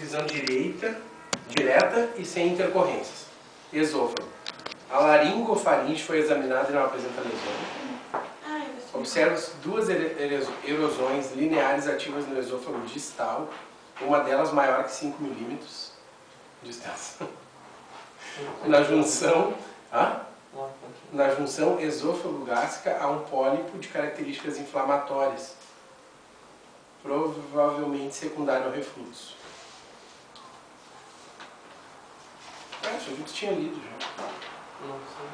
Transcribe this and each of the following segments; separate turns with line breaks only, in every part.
visão direta e sem intercorrências. Esôfago. A laringofaringe foi examinada e não apresenta lesão. Observa-se duas erosões lineares ativas no esôfago distal, uma delas maior que 5 milímetros de extensão. Na junção esôfago-gástrica há um pólipo de características inflamatórias, provavelmente secundário ao refluxo. Isso aqui tu tinha lido já.
Não sei.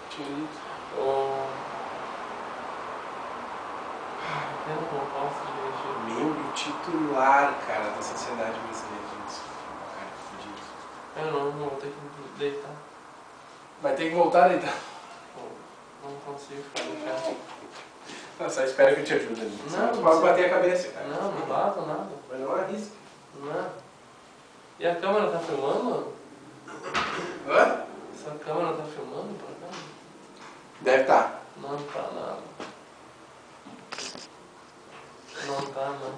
Tinha lido.
Eu não posso dirigir.
Membro titular, cara, da Sociedade Brasileira de Medicina. Cara, fudido.
Eu não vou ter que deitar.
Vai ter que voltar a deitar.
Não consigo ficar em casa.
Não, só espera que eu te ajude ali.
Não,
Você pode bater a cabeça, cara.
Não bato nada.
Mas não arrisca.
Não. E a câmera tá filmando?
Hã?
Essa câmera tá filmando pra cá?
Deve estar.
Não tá nada. Não tá, não.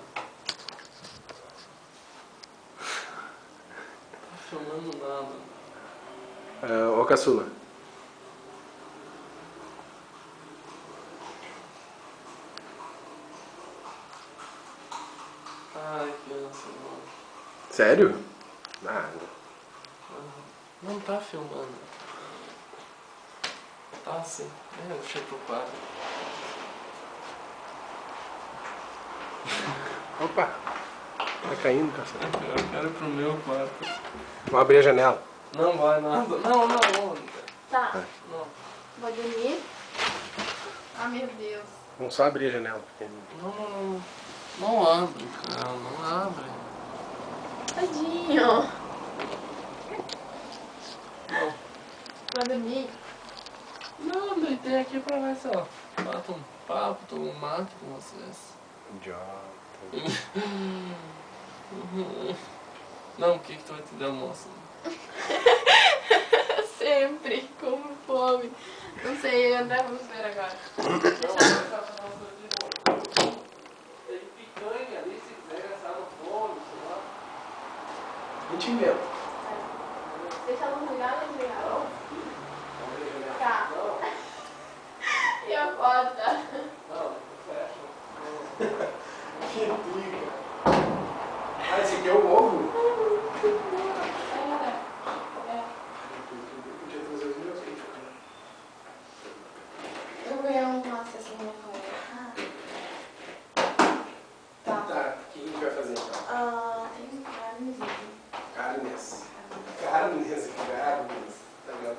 Tá filmando nada.
Ô, caçula.
Ai, que ânsia, mano.
Sério? Ah,
Não tá filmando. Tá sim. Deixa eu pro quadro.
Opa! Tá caindo, cacete.
Eu quero ir pro meu quarto.
Vamos abrir a janela.
Não vai nada. Não.
Tá,
Não.
vou dormir. Ah, meu Deus.
Vamos só abrir a janela. Porque...
Não abre, cara. Não abre.
Tadinho.
Não.
Vai dormir?
Não, deitei aqui pra ver se eu bato um papo, tomo um mate com vocês.
Idiota.
Não, o que tu vai te dar, moça?
Sempre, com fome. Não sei, André, vamos ver agora.
Tem picanha ali, se quiser assar no fogo, sei lá.
A gente inventa.
Deixa a luz ligada ou desligada? Tá. E a porta?
Não, fecha.
Que pica. Ah, esse aqui é o ovo? Podia trazer os meus aqui.
Eu vou ganhar uma cestinha com ele. Tá.
Tá, o que a gente vai fazer então?
Tem carnes aqui.
Carnes. Tá ligado?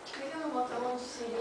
Por que eu não botou um de siri?